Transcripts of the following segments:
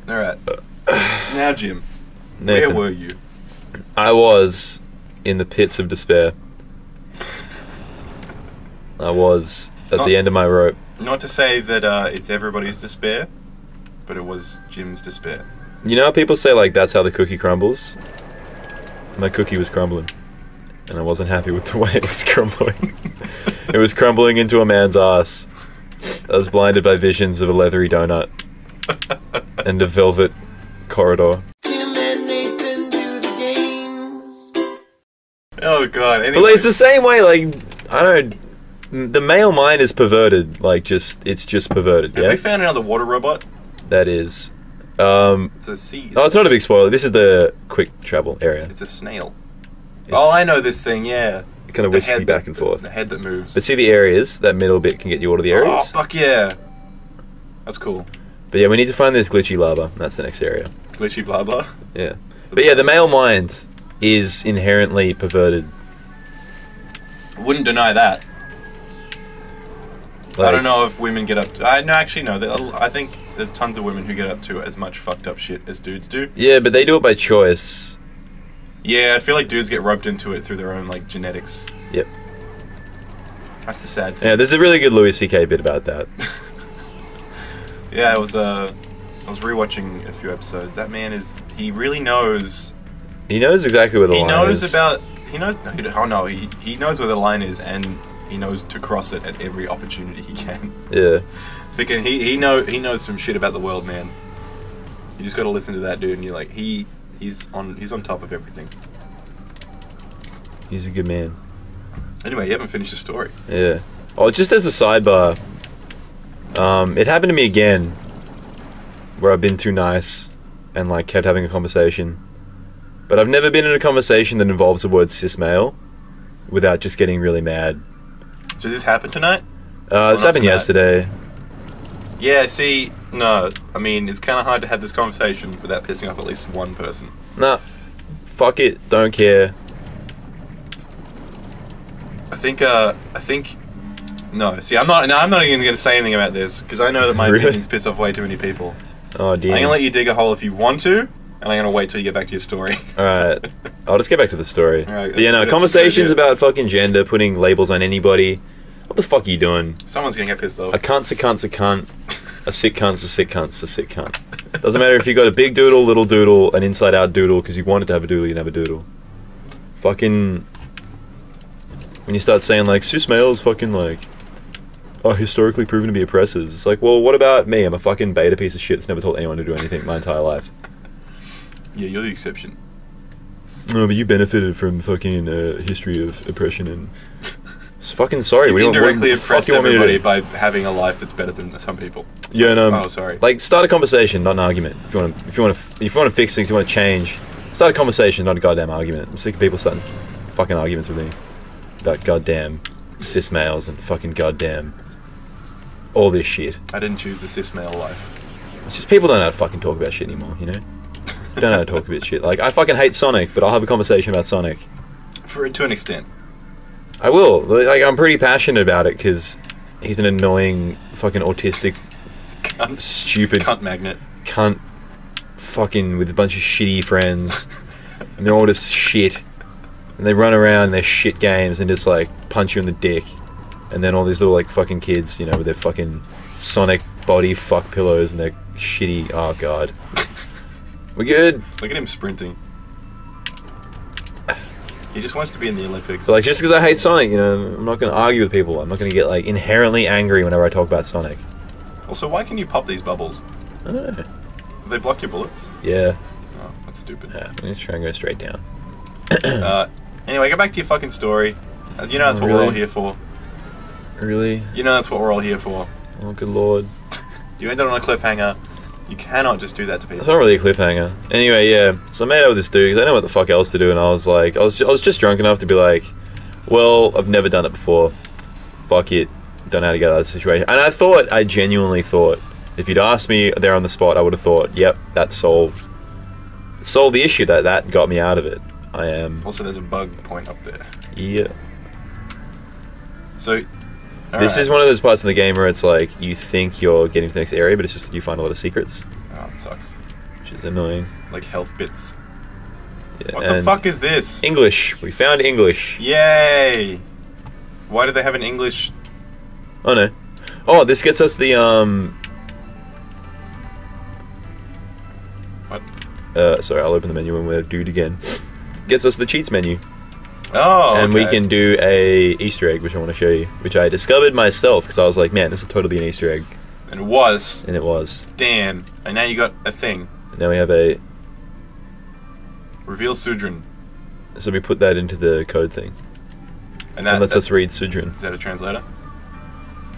Alright. Now, Jim. Nathan, Where were you? I was in the pits of despair. I was at the end of my rope. Not to say that it's everybody's despair, but it was Jim's despair. You know how people say, like, that's how the cookie crumbles? My cookie was crumbling. And I wasn't happy with the way it was crumbling. It was crumbling into a man's ass. I was blinded by visions of a leathery donut. And a velvet corridor. Oh god. Anyway. But like, it's the same way, like, I don't know, the male mind is perverted, like, it's just perverted, yeah? Have we found another water robot? That is. It's a sea. Oh, it's not a big spoiler, this is the quick travel area. It's a snail. It's, oh, I know this thing, yeah. It kind of whisks you back and forth. The head that moves. But see the areas, that middle bit can get you all to the areas. Oh, fuck yeah. That's cool. But yeah, we need to find this glitchy lava, that's the next area. Glitchy blah blah? Yeah. But yeah, the male mind is inherently perverted. Wouldn't deny that. Like, I don't know if women get up to... no, actually, no. I think there's tons of women who get up to as much fucked up shit as dudes do. Yeah, but they do it by choice. Yeah, I feel like dudes get roped into it through their own, like, genetics. Yep. That's the sad thing. Yeah, there's a really good Louis C.K. bit about that. Yeah, I was rewatching a few episodes. That man he really knows... He knows exactly where the line is. He knows where the line is, and he knows to cross it at every opportunity he can. Yeah. Because he knows some shit about the world, man. You just gotta listen to that dude, and you're like, he's on top of everything. He's a good man. Anyway, you haven't finished the story. Yeah. Oh, just as a sidebar, it happened to me again, where I've been too nice, and like kept having a conversation. But I've never been in a conversation that involves the word cis male without just getting really mad. So this happened tonight? This happened yesterday. Yeah, see, no. I mean, it's kind of hard to have this conversation without pissing off at least one person. Nah. Fuck it. Don't care. I think, no. See, I'm not even going to say anything about this, because I know that my opinions piss off way too many people. Oh, dear. I'm going to let you dig a hole if you want to, and I'm going to wait till you get back to your story. Alright. I'll just get back to the story. Alright, but yeah, no, conversations about fucking gender, putting labels on anybody. What the fuck are you doing? Someone's going to get pissed off. A cunt's a cunt's a cunt. A sick cunt's a sick cunt's a sick cunt. Doesn't matter if you got a big doodle, little doodle, an inside out doodle, because you wanted to have a doodle, you can have a doodle. Fucking... When you start saying, like, cis males fucking, like, are historically proven to be oppressors. It's like, well, what about me? I'm a fucking beta piece of shit that's never told anyone to do anything my entire life. Yeah, you're the exception. No, but you benefited from fucking history of oppression and... Fucking sorry. You indirectly oppressed everybody do? by having a life that's better than some people. Yeah, no. Oh, sorry. Like, start a conversation, not an argument. If you want to fix things, you want to change. Start a conversation, not a goddamn argument. I'm sick of people starting fucking arguments with me about goddamn cis males and fucking goddamn all this shit. I didn't choose the cis male life. It's just people don't know how to fucking talk about shit anymore, you know? They don't know how to talk about shit. Like, I fucking hate Sonic, but I'll have a conversation about Sonic. To an extent. I will. Like, I'm pretty passionate about it because he's an annoying, fucking autistic, Cunt. Stupid Cunt magnet. Cunt, fucking with a bunch of shitty friends, and they're all just shit, and they run around in their shit games and just like punch you in the dick, and then all these little like fucking kids, you know, with their fucking Sonic body fuck pillows and their shitty. Oh god. We're good. Look at him sprinting. He just wants to be in the Olympics. But like, just because I hate Sonic, you know, I'm not going to argue with people. I'm not going to get like inherently angry whenever I talk about Sonic. Also, why can you pop these bubbles? I don't know. Do they block your bullets? Yeah. Oh, that's stupid. Yeah, I'm going to try and go straight down. Anyway, go back to your fucking story. You know that's what we're all here for. Really? You know that's what we're all here for. Oh, good lord. You ended on a cliffhanger. You cannot just do that to people. It's not really a cliffhanger. Anyway, yeah. So I made out with this dude because I didn't know what the fuck else to do, and I was like, I was just drunk enough to be like, well, I've never done it before. Fuck it. Don't know how to get out of the situation. And I genuinely thought, if you'd asked me there on the spot, I would have thought, yep, that's solved. Solved the issue. That got me out of it. I am. Also, there's a bug point up there. Yeah. So. This is one of those parts of the game where it's like, you think you're getting to the next area, but it's just that you find a lot of secrets. Oh, it sucks. which is annoying. Like health bits. Yeah, What the fuck is this? English. We found English. Yay! Why do they have an English? Oh no. Oh, this gets us the What? Sorry, I'll open the menu and we'll do it again. Gets us the cheats menu. Oh, and okay. we can do a Easter egg, which I want to show you, which I discovered myself because I was like, man, this is totally an Easter egg. And it was. And it was. Damn. And now you got a thing. And now we have a... Reveal Sudrin. So we put that into the code thing. And that lets us read Sudrin. Is that a translator?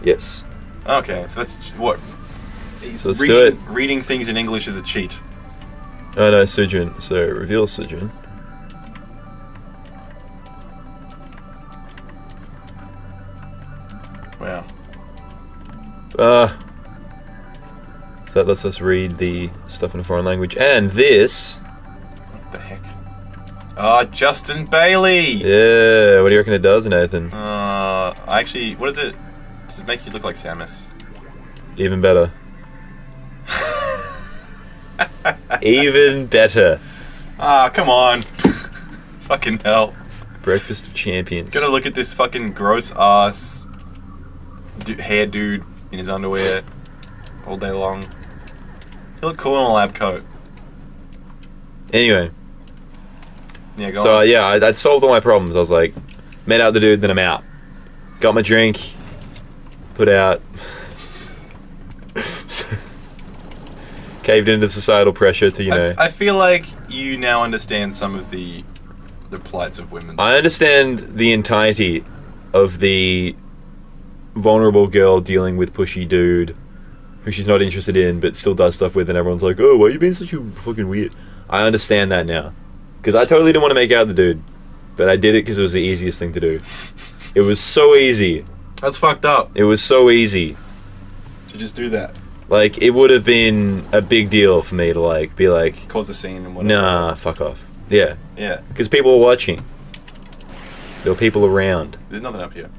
Yes. Okay, so that's what. So let's do it. Reading things in English is a cheat. Oh no, Sudrin. So reveal Sudrin. Wow. So that lets us read the stuff in a foreign language. And this... What the heck? Ah, Justin Bailey! Yeah, what do you reckon it does, Nathan? Actually, what is it? Does it make you look like Samus? Even better. Even better. Ah, come on. Fucking hell. Breakfast of Champions. Gotta look at this fucking gross ass hair dude in his underwear all day long. He look cool in a lab coat. Anyway. Yeah, go So on. yeah, I'd solved all my problems. I was like, met out the dude, then I'm out. Got my drink, put out. Caved into societal pressure to, you know. I feel like you now understand some of the plights of women. I understand the entirety of the vulnerable girl dealing with pushy dude who she's not interested in but still does stuff with, and everyone's like, oh, why are you being such a fucking weird? I understand that now. Because I totally didn't want to make out the dude, but I did it because it was the easiest thing to do. It was so easy. That's fucked up. It was so easy. To just do that. Like, it would have been a big deal for me to, like, be like... Cause a scene and whatever. Nah, fuck off. Yeah. Yeah. Because people were watching. There were people around. There's nothing up here.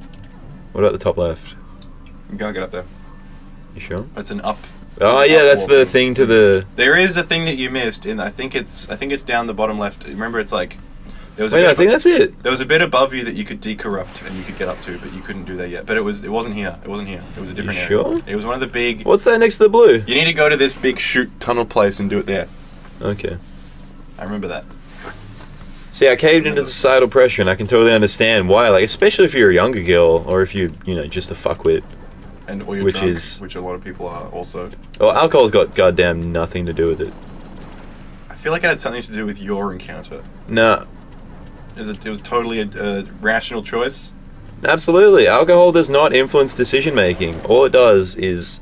What about the top left? You can't get up there. You sure? That's an up. Oh yeah, that's the thing to the... There is a thing that you missed, and I think it's down the bottom left. Remember, it's like... There was Wait, I think that's it. There was a bit above you that you could decorrupt and you could get up to, but you couldn't do that yet. But it wasn't here. It wasn't here. It was a different area. Sure? It was one of the big... What's that next to the blue? You need to go to this big chute tunnel place and do it there. Okay. I remember that. See, I caved into the societal pressure, and I can totally understand why. Like, especially if you're a younger girl, or if you know, just a fuckwit. And or you're drunk, which a lot of people are also. Well, alcohol's got goddamn nothing to do with it. I feel like it had something to do with your encounter. No. It was totally a rational choice? Absolutely. Alcohol does not influence decision making. All it does is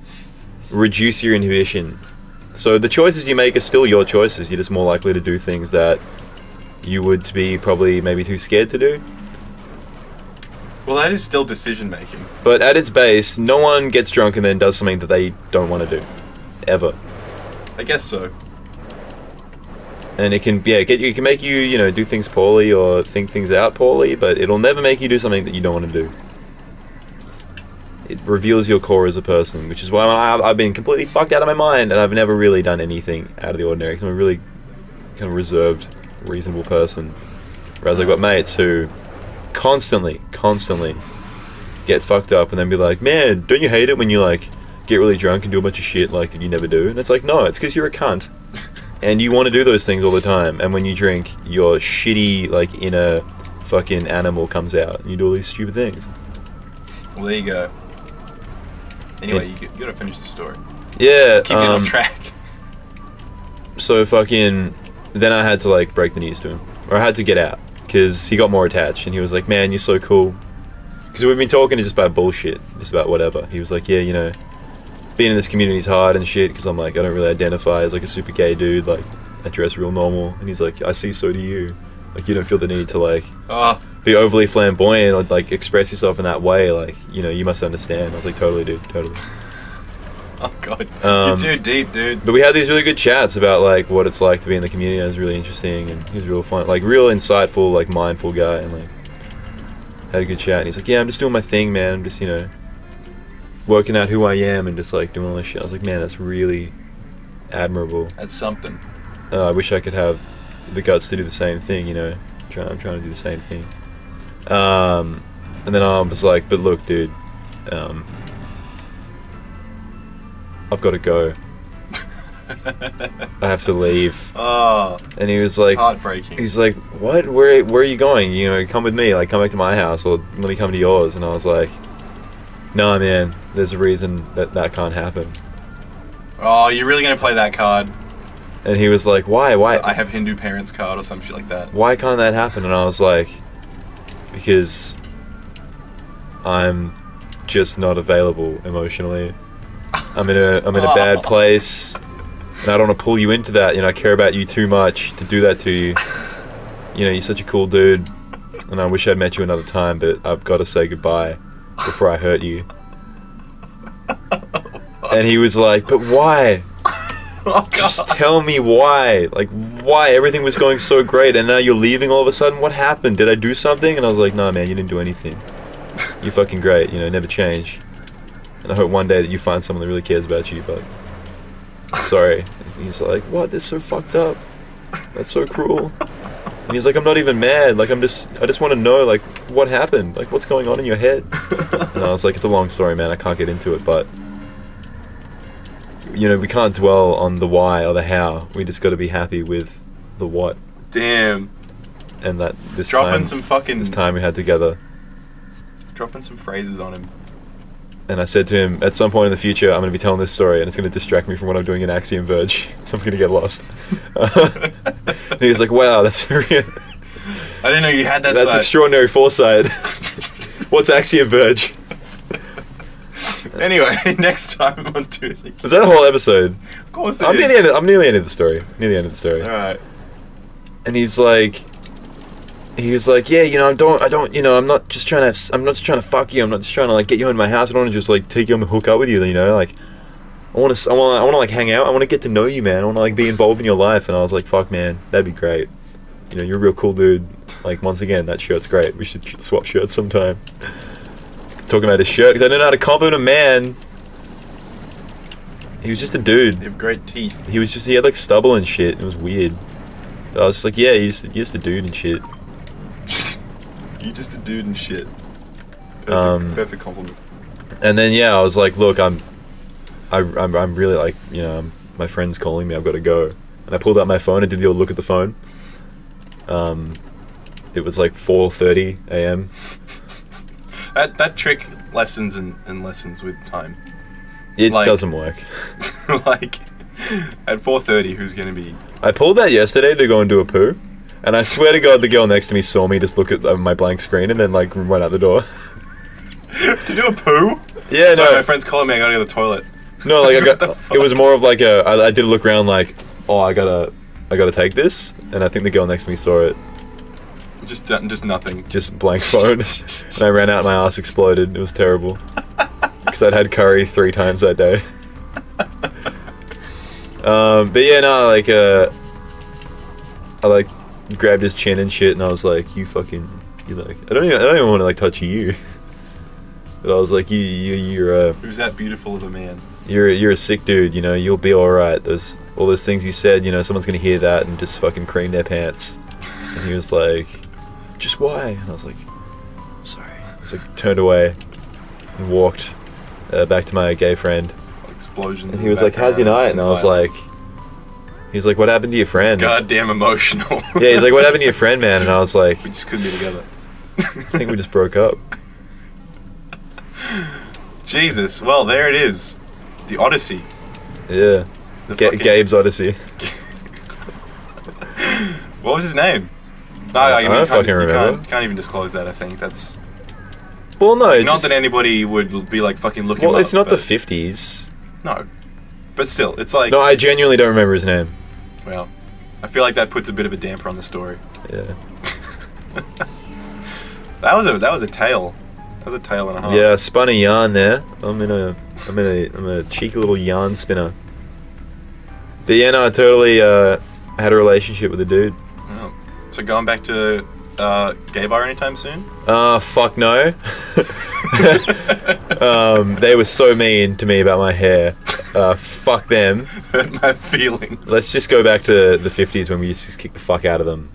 reduce your inhibition. So the choices you make are still your choices. You're just more likely to do things that you would be probably maybe too scared to do. Well, that is still decision making. But at its base, no one gets drunk and then does something that they don't want to do. Ever. I guess so. And it can, yeah, it can make you, you know, do things poorly or think things out poorly, but it'll never make you do something that you don't want to do. It reveals your core as a person, which is why I've been completely fucked out of my mind, and I've never really done anything out of the ordinary, because I'm a really kind of reserved, reasonable person. Whereas I've got mates who constantly get fucked up and then be like, man, don't you hate it when you, like, get really drunk and do a bunch of shit, like, that you never do? And it's like, no, it's because you're a cunt. And you want to do those things all the time, and when you drink, your shitty, like, inner fucking animal comes out, and you do all these stupid things. Well, there you go. Anyway, you gotta finish the story. Yeah, Keep it on track. So fucking, then I had to, like, break the news to him. Or I had to get out, because he got more attached, and he was like, man, you're so cool. Because we've been talking just about bullshit, just about whatever. He was like, yeah, you know, being in this community is hard and shit, because I'm like, I don't really identify as like a super gay dude, like, I dress real normal. And he's like, I see, so do you. Like, you don't feel the need to, like, be overly flamboyant or, like, express yourself in that way, like, you know, you must understand. I was like, totally, dude, totally. Oh god, you're too deep, dude. But we had these really good chats about, like, what it's like to be in the community, and it was really interesting, and he was real fun, like, real insightful, like, mindful guy, and, like, had a good chat. And he's like, yeah, I'm just doing my thing, man, I'm just, you know, working out who I am and just, like, doing all this shit. I was like, man, that's really admirable. That's something. I wish I could have the guts to do the same thing, you know. I'm trying to do the same thing. And then I was like, but look, dude, I've got to go. I have to leave. Oh. And he was like, heartbreaking. He's like, what? Where are you going? You know, come with me. Like, come back to my house, or let me come to yours. And I was like, no, man. There's a reason that can't happen. Oh, you're really gonna play that card? And he was like, why? I have Hindu parents card or some shit like that. Why can't that happen? And I was like, because I'm just not available emotionally. I'm in a bad place, and I don't want to pull you into that. You know, I care about you too much to do that to you. You know, you're such a cool dude, and I wish I'd met you another time, but I've got to say goodbye before I hurt you. And he was like, but why? Oh, just tell me why. Like, why? Everything was going so great, and now you're leaving all of a sudden? What happened? Did I do something? And I was like, nah, man, you didn't do anything. You're fucking great, you know, never change. And I hope one day that you find someone that really cares about you, but... sorry. And he's like, what? That's so fucked up. That's so cruel. And he's like, I'm not even mad. Like, I just want to know, like, what happened? Like, what's going on in your head? And I was like, it's a long story, man. I can't get into it, but... you know, we can't dwell on the why or the how. We just got to be happy with the what. Damn. And that this time we had together. Dropping some phrases on him. And I said to him, at some point in the future, I'm going to be telling this story, and it's going to distract me from what I'm doing in Axiom Verge. I'm going to get lost. And he was like, wow, that's real. I didn't know you had that. That's extraordinary foresight. What's Axiom Verge? Anyway, next time on DoTheGames. Was that a whole episode? Of course it I'm is. near the end of the story. Near the end of the story. Alright. And he was like, yeah, you know, I'm not just trying to fuck you. I'm not just trying to like get you in my house. I don't want to just like take you and hook up with you. You know, like I want to like hang out. I want to get to know you, man. I want to like be involved in your life. And I was like, fuck, man, that'd be great. You know, you're a real cool dude. Like, once again, that shirt's great. We should swap shirts sometime. Talking about his shirt, because I didn't know how to compliment a man. He was just a dude. You have great teeth. He had like stubble and shit. It was weird. But I was just like, yeah, you're just a dude and shit. You're just a dude and shit. Perfect compliment. And then yeah, I was like, look, I'm really like, you know, my friend's calling me. I've got to go. And I pulled out my phone and did the old look at the phone. It was like 4:30 a.m. That trick lessens and lessens with time. It doesn't work. Like, at 4:30, who's gonna be... I pulled that yesterday to go and do a poo, and I swear to God the girl next to me saw me just look at my blank screen and then like run out the door. To do a poo? Yeah, Sorry, no. my friend's calling me, I gotta go to the toilet. No, like it was more of like I did a look around like, oh, I gotta take this, and I think the girl next to me saw it. Just nothing. Just blank phone. And I ran out, my ass exploded. It was terrible. Because I'd had curry 3 times that day. But yeah, no, like, I like grabbed his chin and shit, and I was like, you like, I don't even want to like touch you. But I was like, you're who's that beautiful of a man? You're a sick dude, you know, you'll be alright. There's all those things you said, you know, someone's gonna hear that and just fucking cream their pants. And he was like, just why? And I was like, sorry. I was like, turned away and walked back to my gay friend. Explosions. And he was like, how's your night? And I was like, he's like, what happened to your friend? Goddamn emotional. Yeah, he's like, what happened to your friend, man? And I was like, we just couldn't be together. I think we just broke up. Jesus. Well, there it is. The Odyssey. Yeah. Gabe's Odyssey. What was his name? No, I don't fucking remember. Can't even disclose that, I think. That's... Well, no. Not that anybody would be like fucking looking him up. Well, it's not the 50s. No. But still, it's like... No, I genuinely don't remember his name. Well, I feel like that puts a bit of a damper on the story. Yeah. That was a tale. That was a tale and a half. Yeah, I spun a yarn there. I'm a cheeky little yarn spinner. But yeah, no, I totally had a relationship with a dude. Oh. So going back to gay bar anytime soon? Fuck no. They were so mean to me about my hair. fuck them. Hurt my feelings. Let's just go back to the 50s when we used to kick the fuck out of them.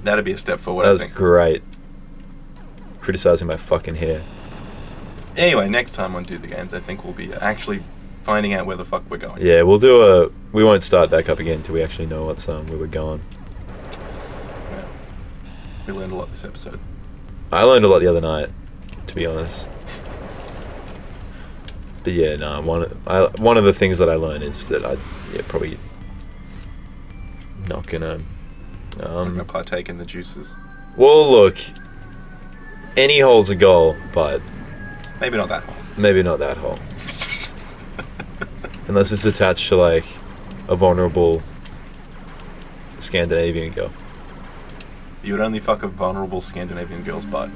That'd be a step forward, That I was think. great. Criticizing my fucking hair. Anyway, next time on Do the Games, I think we'll be actually finding out where the fuck we're going. Yeah, we'll do we won't start back up again until we actually know what's where we're going. Yeah. We learned a lot this episode. I learned a lot the other night, to be honest. But yeah, no, one of the things that I learned is that probably not gonna I'm gonna partake in the juices. Well, look, any hole's a goal, but Maybe not that hole. maybe not that hole. Unless it's attached to like a vulnerable Scandinavian girl. You would only fuck a vulnerable Scandinavian girl's butt.